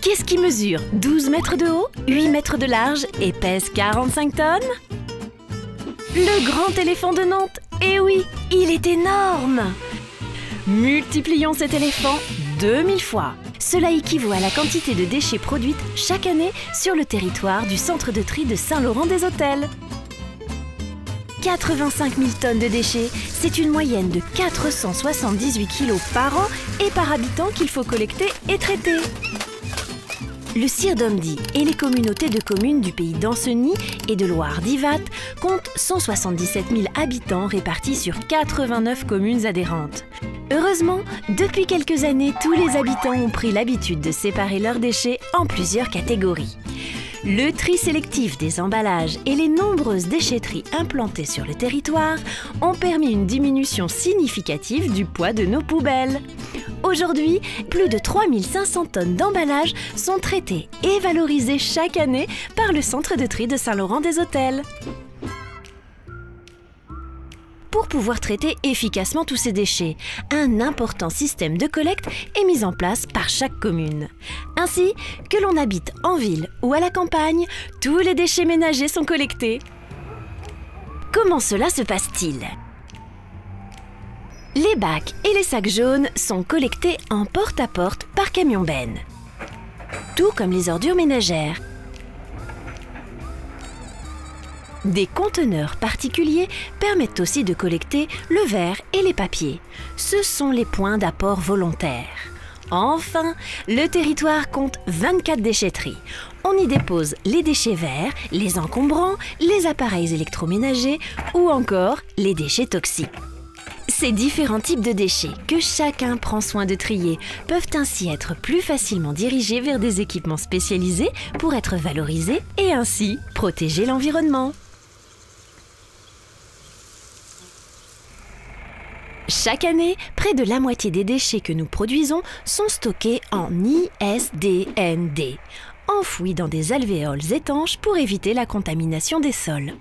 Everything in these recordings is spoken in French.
Qu'est-ce qui mesure 12 mètres de haut, 8 mètres de large et pèse 45 tonnes? Le grand éléphant de Nantes. Eh oui, il est énorme! Multiplions cet éléphant 2000 fois. Cela équivaut à la quantité de déchets produites chaque année sur le territoire du centre de tri de Saint-Laurent-des-Hôtels. 85 000 tonnes de déchets, c'est une moyenne de 478 kg par an et par habitant qu'il faut collecter et traiter. Le CIR d'Omdy et les communautés de communes du pays d'Ancenis et de Loire-Divat comptent 177 000 habitants répartis sur 89 communes adhérentes. Heureusement, depuis quelques années, tous les habitants ont pris l'habitude de séparer leurs déchets en plusieurs catégories. Le tri sélectif des emballages et les nombreuses déchetteries implantées sur le territoire ont permis une diminution significative du poids de nos poubelles. Aujourd'hui, plus de 3500 tonnes d'emballages sont traitées et valorisées chaque année par le centre de tri de Saint-Laurent-des-Hôtels. Pour pouvoir traiter efficacement tous ces déchets, un important système de collecte est mis en place par chaque commune. Ainsi, que l'on habite en ville ou à la campagne, tous les déchets ménagers sont collectés. Comment cela se passe-t-il ? Les bacs et les sacs jaunes sont collectés en porte-à-porte par camion-benne, tout comme les ordures ménagères. Des conteneurs particuliers permettent aussi de collecter le verre et les papiers. Ce sont les points d'apport volontaires. Enfin, le territoire compte 24 déchetteries. On y dépose les déchets verts, les encombrants, les appareils électroménagers ou encore les déchets toxiques. Ces différents types de déchets que chacun prend soin de trier peuvent ainsi être plus facilement dirigés vers des équipements spécialisés pour être valorisés et ainsi protéger l'environnement. Chaque année, près de la moitié des déchets que nous produisons sont stockés en ISDND, enfouis dans des alvéoles étanches pour éviter la contamination des sols.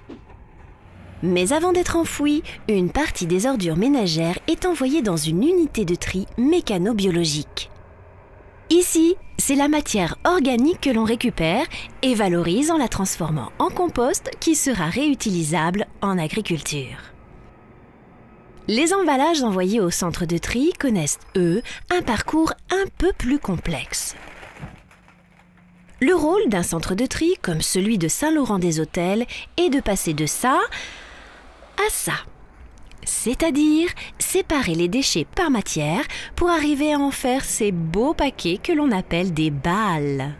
Mais avant d'être enfouie, une partie des ordures ménagères est envoyée dans une unité de tri mécano-biologique. Ici, c'est la matière organique que l'on récupère et valorise en la transformant en compost qui sera réutilisable en agriculture. Les emballages envoyés au centre de tri connaissent, eux, un parcours un peu plus complexe. Le rôle d'un centre de tri, comme celui de Saint-Laurent-des-Hôtels, est de passer de ça à ça, c'est-à-dire séparer les déchets par matière pour arriver à en faire ces beaux paquets que l'on appelle des balles.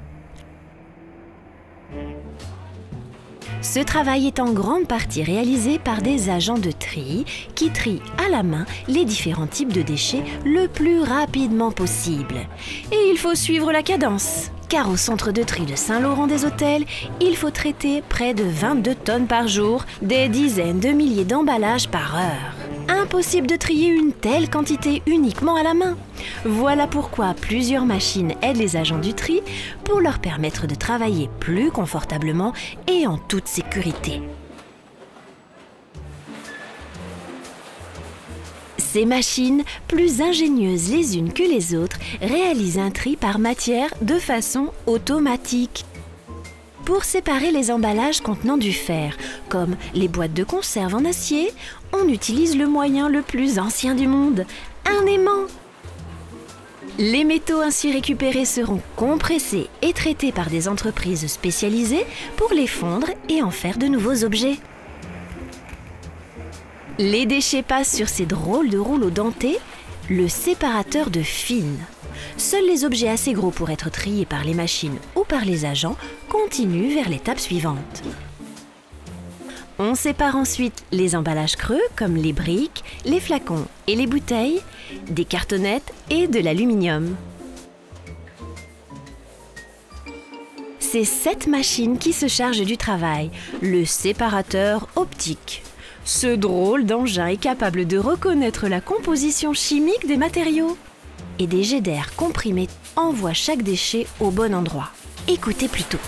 Ce travail est en grande partie réalisé par des agents de tri qui trient à la main les différents types de déchets le plus rapidement possible. Et il faut suivre la cadence. Car au centre de tri de Saint-Laurent-des-Hôtels, il faut traiter près de 22 tonnes par jour, des dizaines de milliers d'emballages par heure. Impossible de trier une telle quantité uniquement à la main. Voilà pourquoi plusieurs machines aident les agents du tri pour leur permettre de travailler plus confortablement et en toute sécurité. Ces machines, plus ingénieuses les unes que les autres, réalisent un tri par matière de façon automatique. Pour séparer les emballages contenant du fer, comme les boîtes de conserve en acier, on utilise le moyen le plus ancien du monde, un aimant. Les métaux ainsi récupérés seront compressés et traités par des entreprises spécialisées pour les fondre et en faire de nouveaux objets. Les déchets passent sur ces drôles de rouleaux dentés, le séparateur de fines. Seuls les objets assez gros pour être triés par les machines ou par les agents continuent vers l'étape suivante. On sépare ensuite les emballages creux comme les briques, les flacons et les bouteilles, des cartonnettes et de l'aluminium. C'est cette machine qui se charge du travail, le séparateur optique. Ce drôle d'engin est capable de reconnaître la composition chimique des matériaux. Et des jets d'air comprimés envoient chaque déchet au bon endroit. Écoutez plutôt.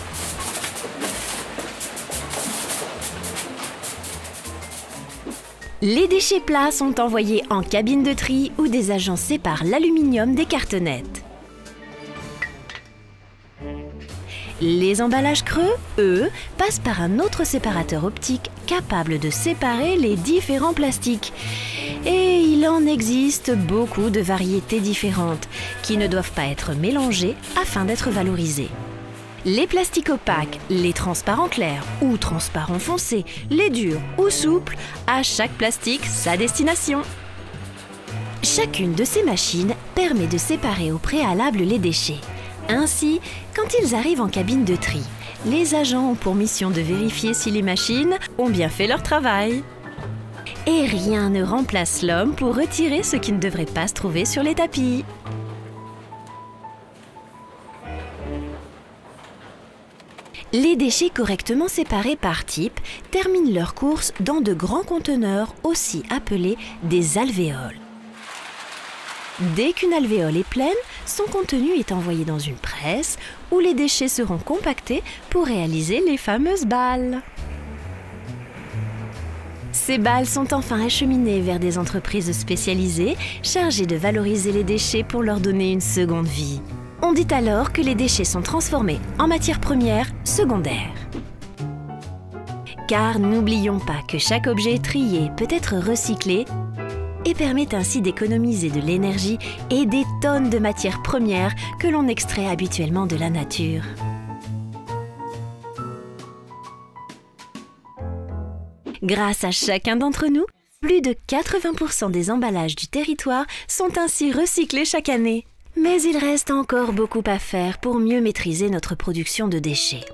Les déchets plats sont envoyés en cabine de tri où des agents séparent l'aluminium des cartonnettes. Les emballages creux, eux, passent par un autre séparateur optique capable de séparer les différents plastiques. Et il en existe beaucoup de variétés différentes qui ne doivent pas être mélangées afin d'être valorisées. Les plastiques opaques, les transparents clairs ou transparents foncés, les durs ou souples, à chaque plastique sa destination. Chacune de ces machines permet de séparer au préalable les déchets. Ainsi, quand ils arrivent en cabine de tri, les agents ont pour mission de vérifier si les machines ont bien fait leur travail. Et rien ne remplace l'homme pour retirer ce qui ne devrait pas se trouver sur les tapis. Les déchets correctement séparés par type terminent leur course dans de grands conteneurs, aussi appelés des alvéoles. Dès qu'une alvéole est pleine, son contenu est envoyé dans une presse où les déchets seront compactés pour réaliser les fameuses balles. Ces balles sont enfin acheminées vers des entreprises spécialisées chargées de valoriser les déchets pour leur donner une seconde vie. On dit alors que les déchets sont transformés en matière première secondaire. Car n'oublions pas que chaque objet trié peut être recyclé et permet ainsi d'économiser de l'énergie et des tonnes de matières premières que l'on extrait habituellement de la nature. Grâce à chacun d'entre nous, plus de 80% des emballages du territoire sont ainsi recyclés chaque année. Mais il reste encore beaucoup à faire pour mieux maîtriser notre production de déchets.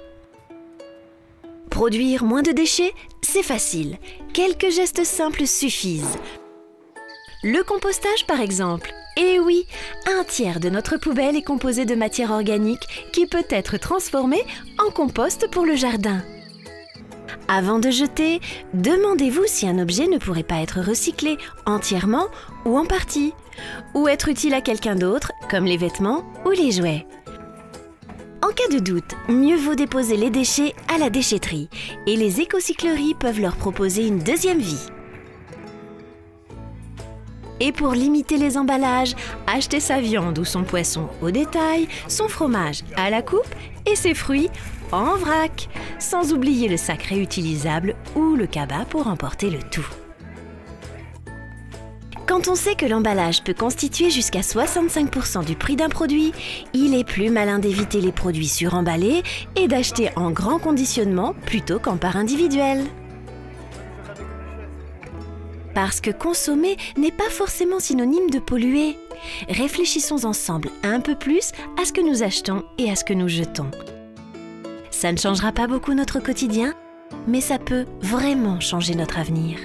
Produire moins de déchets, c'est facile. Quelques gestes simples suffisent. Le compostage par exemple. Et oui, un tiers de notre poubelle est composé de matière organique qui peut être transformée en compost pour le jardin. Avant de jeter, demandez-vous si un objet ne pourrait pas être recyclé entièrement ou en partie, ou être utile à quelqu'un d'autre, comme les vêtements ou les jouets. En cas de doute, mieux vaut déposer les déchets à la déchetterie et les écocycleries peuvent leur proposer une deuxième vie. Et pour limiter les emballages, achetez sa viande ou son poisson au détail, son fromage à la coupe et ses fruits en vrac, sans oublier le sac réutilisable ou le cabas pour emporter le tout. Quand on sait que l'emballage peut constituer jusqu'à 65% du prix d'un produit, il est plus malin d'éviter les produits suremballés et d'acheter en grand conditionnement plutôt qu'en part individuelle. Parce que consommer n'est pas forcément synonyme de polluer. Réfléchissons ensemble un peu plus à ce que nous achetons et à ce que nous jetons. Ça ne changera pas beaucoup notre quotidien, mais ça peut vraiment changer notre avenir.